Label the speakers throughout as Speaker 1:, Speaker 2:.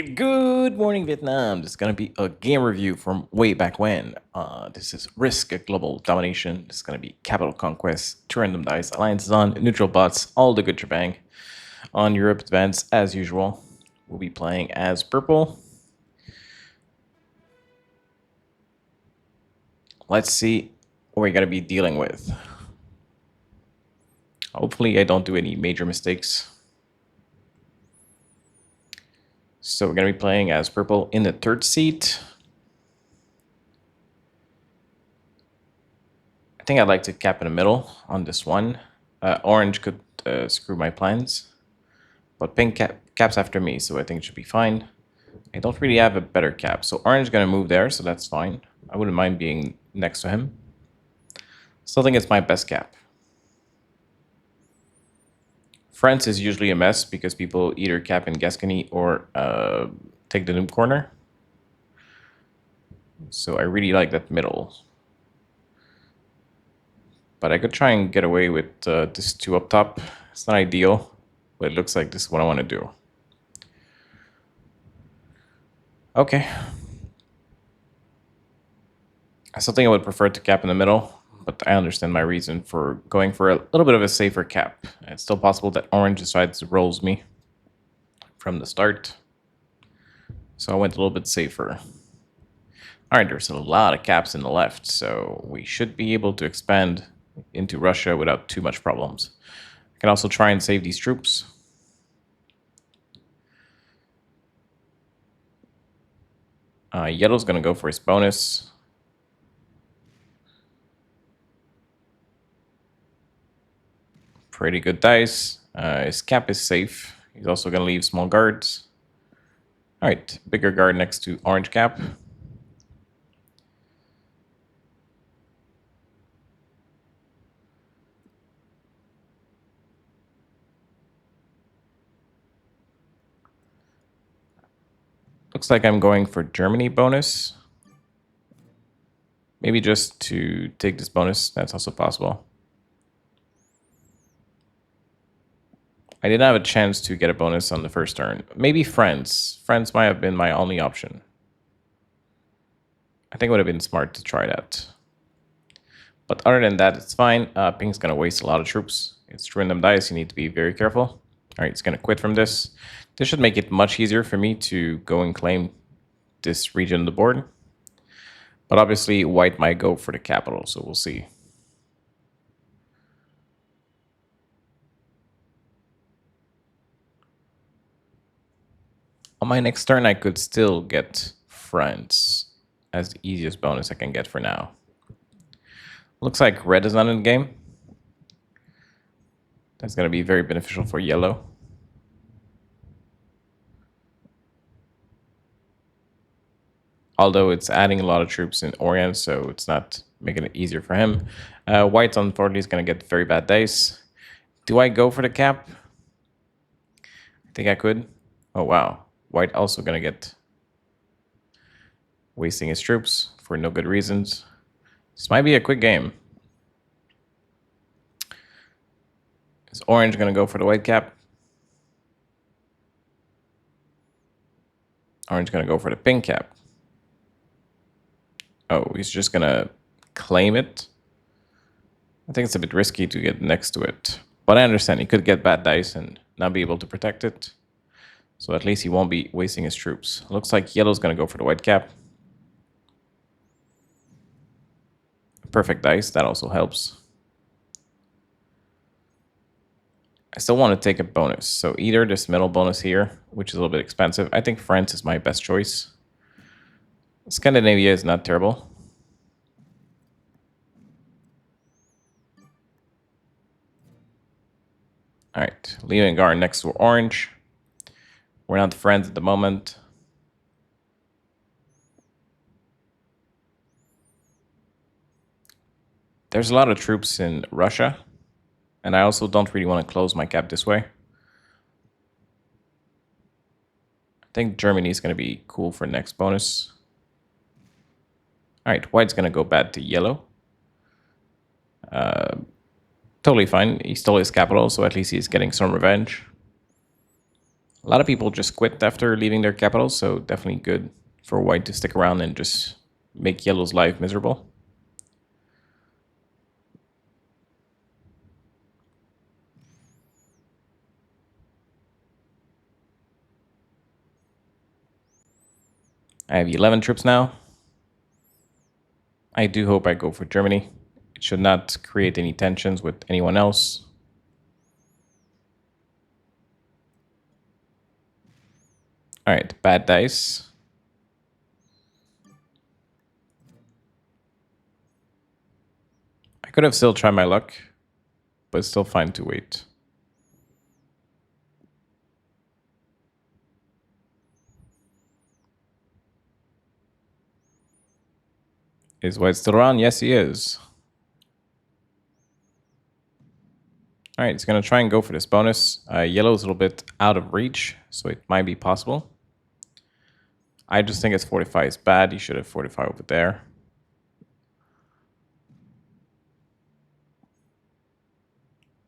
Speaker 1: Alright, good morning, Vietnam. This is gonna be a game review from way back when. This is Risk, a Global Domination. This is gonna be Capital Conquest, two random dice, alliances on, neutral bots, all the good shebang. On Europe Advance, as usual. We'll be playing as purple. Let's see what we're gonna be dealing with. Hopefully I don't do any major mistakes. So we're going to be playing as purple in the third seat. I think I'd like to cap in the middle on this one. Orange could screw my plans. But pink caps after me, so I think it should be fine. I don't really have a better cap. So orange is going to move there, so that's fine. I wouldn't mind being next to him. Still think it's my best cap. France is usually a mess because people either cap in Gascony or take the noob corner. So I really like that middle. But I could try and get away with this two up top. It's not ideal, but it looks like this is what I want to do. Okay. I still think I would prefer to cap in the middle, but I understand my reason for going for a little bit of a safer cap. It's still possible that orange decides to rolls me from the start. So I went a little bit safer. All right, there's a lot of caps in the left, so we should be able to expand into Russia without too much problems. I can also try and save these troops. Yellow's going to go for his bonus. Pretty good dice. His cap is safe. He's also going to leave small guards. All right, bigger guard next to orange cap. Looks like I'm going for Germany bonus. Maybe just to take this bonus. That's also possible. I didn't have a chance to get a bonus on the first turn. Maybe France. France might have been my only option. I think it would have been smart to try that. But other than that, it's fine. Pink's going to waste a lot of troops. It's random dice. You need to be very careful. All right, it's going to quit from this. This should make it much easier for me to go and claim this region of the board. But obviously, white might go for the capital, so we'll see. On my next turn, I could still get France as the easiest bonus I can get for now. Looks like red is not in the game. That's going to be very beneficial for yellow. Although it's adding a lot of troops in Orient, so it's not making it easier for him. White, unfortunately, is going to get very bad dice. Do I go for the cap? I think I could. Oh, wow. White also going to get wasting his troops for no good reasons. This might be a quick game. Is orange going to go for the white cap? Orange going to go for the pink cap. Oh, he's just going to claim it. I think it's a bit risky to get next to it. But I understand he could get bad dice and not be able to protect it. So at least he won't be wasting his troops. Looks like yellow's going to go for the white cap. Perfect dice, that also helps. I still want to take a bonus. So either this middle bonus here, which is a little bit expensive. I think France is my best choice. Scandinavia is not terrible. All right, leaving guard next to orange. We're not friends at the moment. There's a lot of troops in Russia, and I also don't really want to close my cap this way. I think Germany is going to be cool for next bonus. All right, white's going to go bad to yellow. Totally fine. He stole his capital, so at least he's getting some revenge. A lot of people just quit after leaving their capital, so definitely good for white to stick around and just make yellow's life miserable. I have 11 troops now. I do hope I go for Germany. It should not create any tensions with anyone else. All right, bad dice. I could have still tried my luck, but it's still fine to wait. Is white still around? Yes, he is. All right, he's going to try and go for this bonus. Yellow's a little bit out of reach, so it might be possible. I just think his fortify is bad. He should have fortify over there.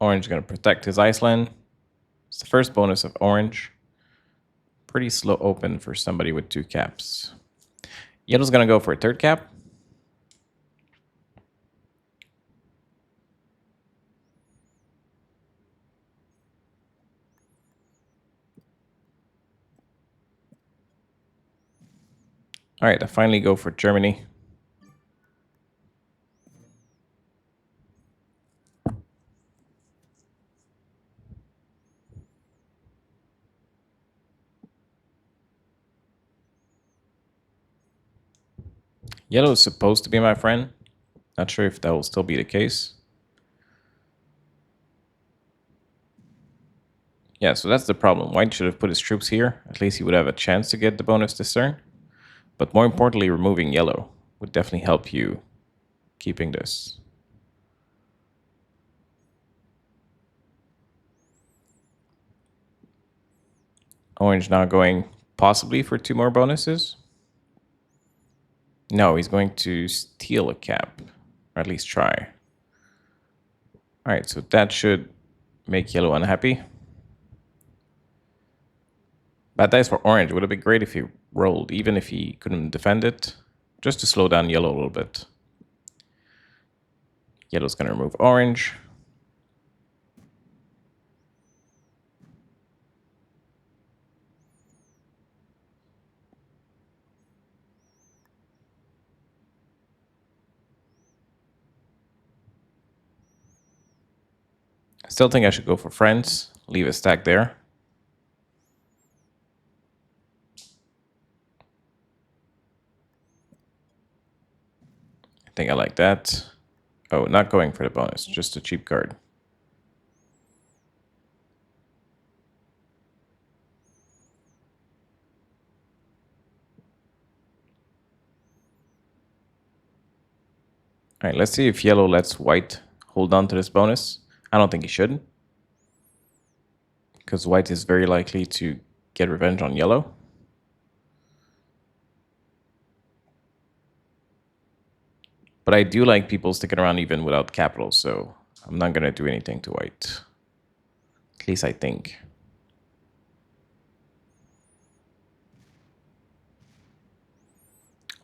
Speaker 1: Orange is going to protect his Iceland. It's the first bonus of orange. Pretty slow open for somebody with 2 caps. Yellow's going to go for a 3rd cap. All right, I finally go for Germany. Yellow is supposed to be my friend. Not sure if that will still be the case. Yeah, so that's the problem. White should have put his troops here. At least he would have a chance to get the bonus this turn. But more importantly, removing yellow would definitely help you keeping this. Orange now going possibly for 2 more bonuses. No, he's going to steal a cap, or at least try. All right, so that should make yellow unhappy. Bad dice for orange. Would have been great if he rolled, even if he couldn't defend it, just to slow down yellow a little bit. Yellow's going to remove orange. I still think I should go for friends, leave a stack there. I think I like that. Oh, not going for the bonus, just a cheap card. All right, let's see if yellow lets white hold on to this bonus. I don't think he should, because white is very likely to get revenge on yellow. But I do like people sticking around even without capital, so I'm not going to do anything to white. At least I think.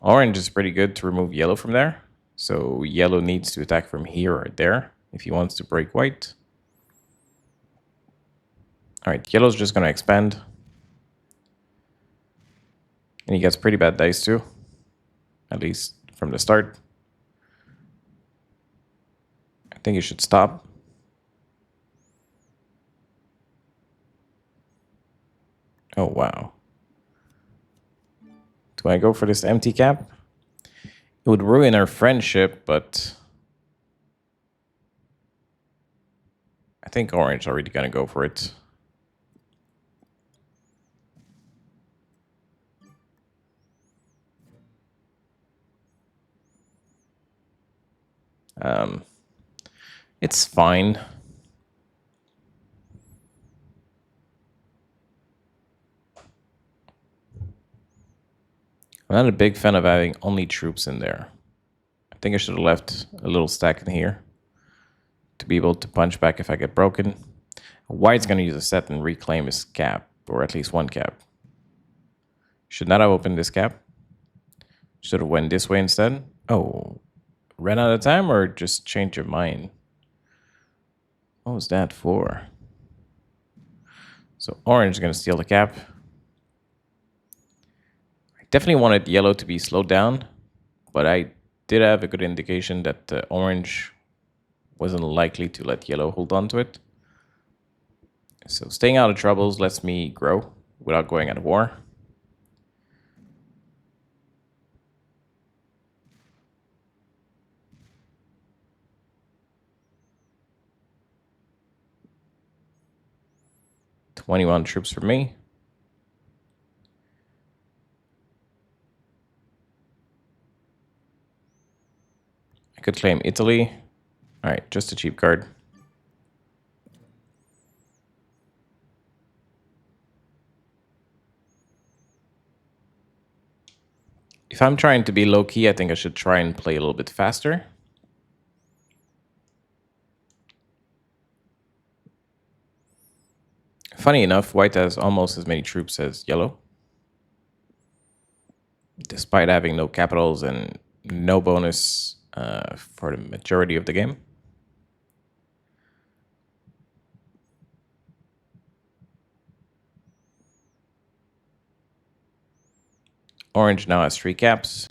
Speaker 1: Orange is pretty good to remove yellow from there. So yellow needs to attack from here or there if he wants to break white. All right, yellow's just going to expand. And he gets pretty bad dice too, at least from the start. I think he should stop. Oh, wow. Do I go for this empty cap? It would ruin our friendship, but I think orange already gonna go for it. It's fine. I'm not a big fan of having only troops in there. I think I should have left a little stack in here to be able to punch back if I get broken. White's going to use a set and reclaim his cap, or at least one cap. Should not have opened this cap. Should have went this way instead. Oh, ran out of time or just changed your mind? What was that for? So orange is going to steal the cap. I definitely wanted yellow to be slowed down, but I did have a good indication that orange wasn't likely to let yellow hold on to it. So staying out of troubles lets me grow without going at war. "21 troops for me." I could claim Italy. All right, just a cheap card. If I'm trying to be low-key, I think I should try and play a little bit faster. Funny enough, white has almost as many troops as yellow, despite having no capitals and no bonus for the majority of the game. Orange now has 3 caps.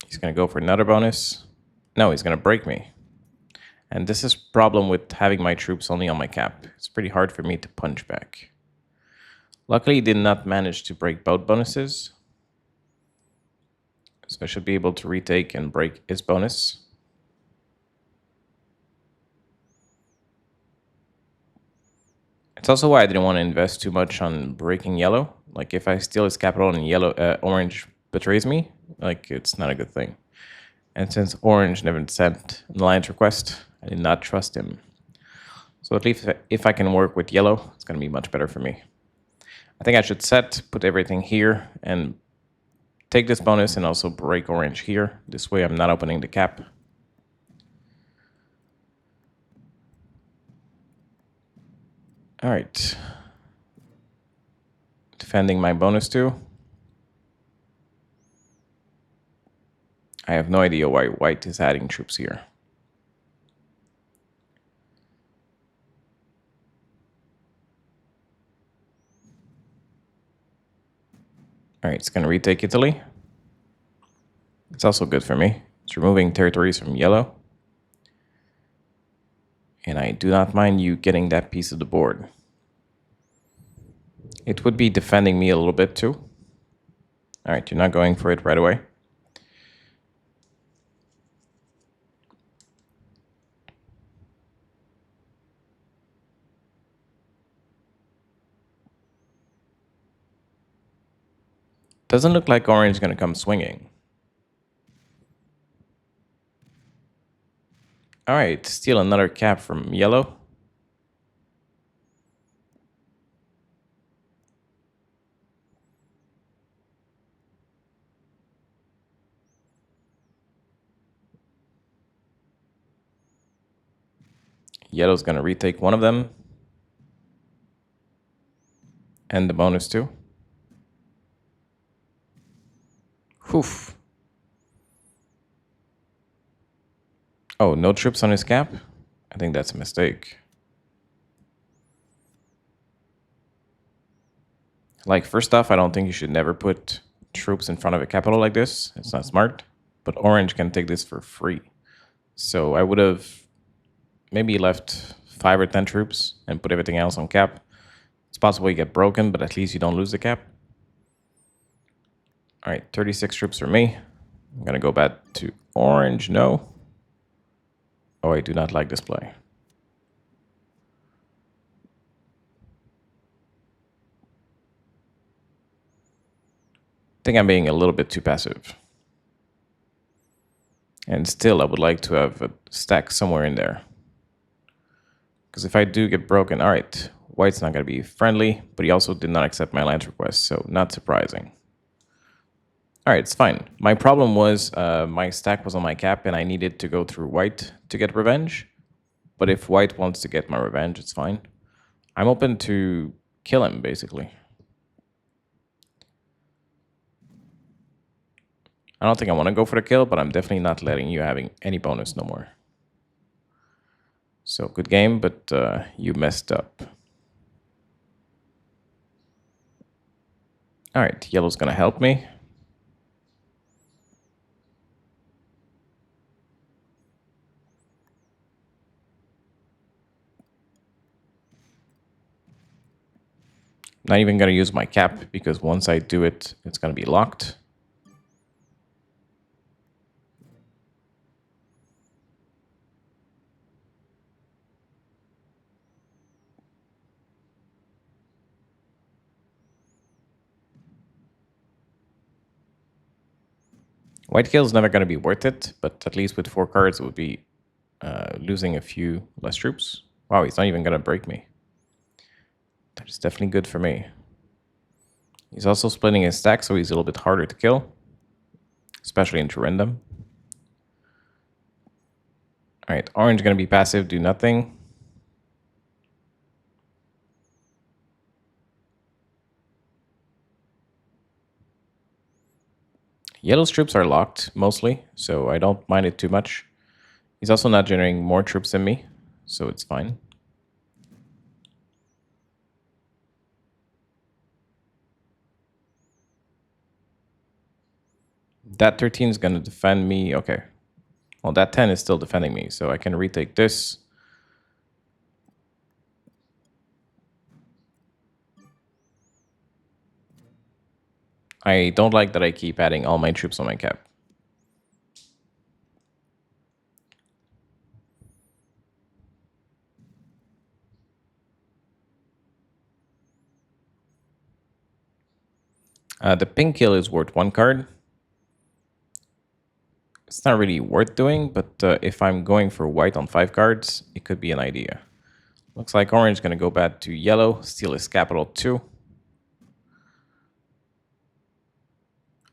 Speaker 1: He's going to go for another bonus. No, he's going to break me. And this is a problem with having my troops only on my cap. It's pretty hard for me to punch back. Luckily, he did not manage to break both bonuses. So I should be able to retake and break his bonus. It's also why I didn't want to invest too much on breaking yellow. Like if I steal his capital and orange betrays me, like it's not a good thing. And since orange never sent an alliance request, I did not trust him. So at least if I can work with yellow, it's going to be much better for me. I think I should put everything here and take this bonus and also break orange here. This way I'm not opening the cap. All right. Defending my bonus too. I have no idea why white is adding troops here. All right, it's going to retake Italy. It's also good for me. It's removing territories from yellow. And I do not mind you getting that piece of the board. It would be defending me a little bit too. All right, you're not going for it right away. Doesn't look like orange is going to come swinging. All right, steal another cap from yellow. Yellow's going to retake one of them. And the bonus too. Oof. Oh, no troops on his cap? I think that's a mistake. Like, first off, I don't think you should never put troops in front of a capital like this. It's not smart. But orange can take this for free. So I would have maybe left 5 or 10 troops and put everything else on cap. It's possible you get broken, but at least you don't lose the cap. All right, 36 troops for me. I'm going to go back to orange. No. Oh, I do not like this play. I think I'm being a little bit too passive. And still, I would like to have a stack somewhere in there. Because if I do get broken, all right, white's not going to be friendly, but he also did not accept my alliance request, so not surprising. All right, it's fine. My problem was my stack was on my cap and I needed to go through white to get revenge. But if white wants to get my revenge, it's fine. I'm open to kill him, basically. I don't think I want to go for the kill, but I'm definitely not letting you having any bonus no more. So good game, but you messed up. All right, yellow's gonna help me. Not even gonna use my cap because once I do it, it's gonna be locked. White kill is never gonna be worth it, but at least with 4 cards, it would be losing a few less troops. Wow, he's not even gonna break me. That is definitely good for me. He's also splitting his stack, so he's a little bit harder to kill, especially into random. All right, orange gonna be passive, do nothing. Yellow's troops are locked, mostly, so I don't mind it too much. He's also not generating more troops than me, so it's fine. That 13 is going to defend me. Okay. Well, that 10 is still defending me, so I can retake this. I don't like that I keep adding all my troops on my cap. The pink kill is worth 1 card. It's not really worth doing, but if I'm going for white on 5 cards, it could be an idea. Looks like orange is going to go back to yellow, steal his capital too.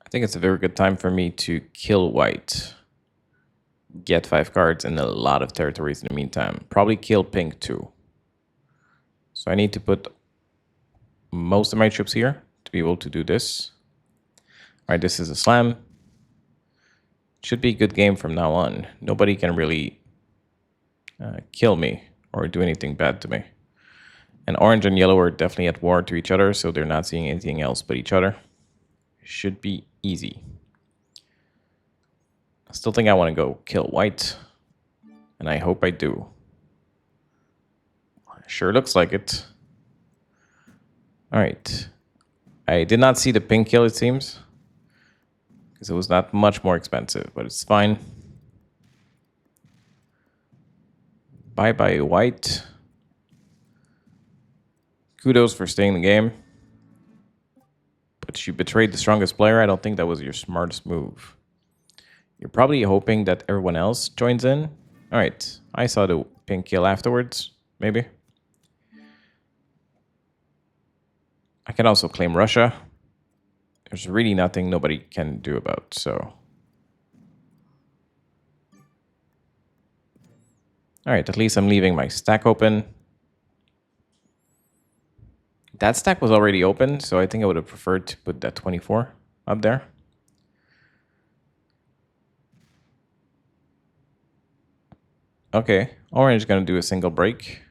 Speaker 1: I think it's a very good time for me to kill white. Get 5 cards and a lot of territories in the meantime. Probably kill pink too. So I need to put most of my troops here to be able to do this. All right, this is a slam. Should be a good game from now on. Nobody can really kill me or do anything bad to me. And orange and yellow are definitely at war to each other, so they're not seeing anything else but each other. Should be easy. I still think I want to go kill white, and I hope I do. Sure looks like it. All right. I did not see the pink kill, it seems, because it was not much more expensive, but it's fine. Bye-bye, white. Kudos for staying in the game. But you betrayed the strongest player. I don't think that was your smartest move. You're probably hoping that everyone else joins in. All right, I saw the pink kill afterwards, maybe. I can also claim Russia. There's really nothing nobody can do about, so. All right, at least I'm leaving my stack open. That stack was already open, so I think I would have preferred to put that 24 up there. Okay, orange is going to do a single break.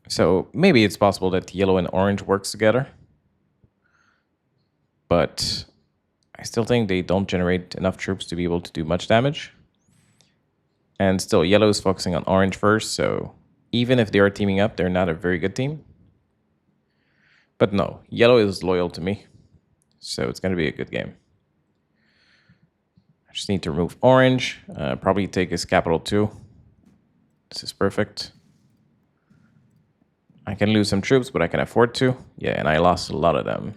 Speaker 1: So maybe it's possible that yellow and orange works together. But I still think they don't generate enough troops to be able to do much damage. And still, yellow is focusing on orange first, so even if they are teaming up, they're not a very good team. But no, yellow is loyal to me, so it's going to be a good game. I just need to remove orange, probably take his capital too. This is perfect. I can lose some troops, but I can afford to. Yeah, and I lost a lot of them.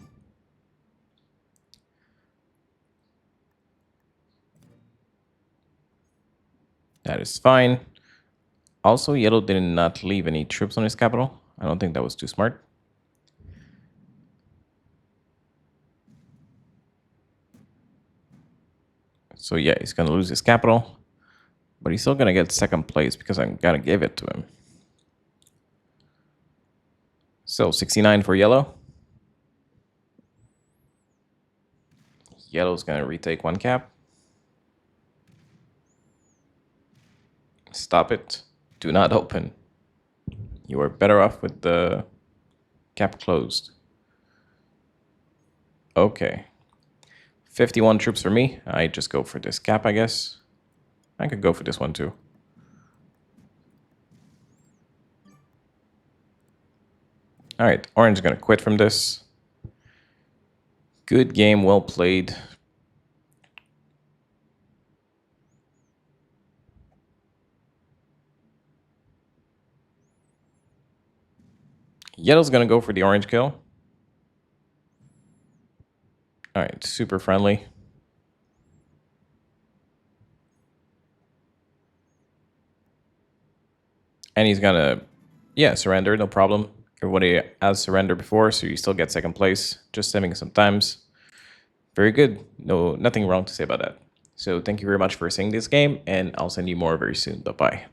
Speaker 1: That is fine. Also, yellow did not leave any troops on his capital. I don't think that was too smart. So yeah, he's going to lose his capital. But he's still going to get second place because I'm going to give it to him. So 69 for yellow. Yellow's going to retake one cap. Stop it. Do not open. You are better off with the cap closed. Okay. 51 troops for me. I just go for this cap, I guess. I could go for this one too. All right, orange is going to quit from this. Good game, well played. Yellow's going to go for the orange kill. All right, super friendly. And he's going to, yeah, surrender, no problem. Everybody has surrendered before, so you still get second place. Just saving sometimes. Very good. No, nothing wrong to say about that. So thank you very much for seeing this game, and I'll send you more very soon. Bye-bye.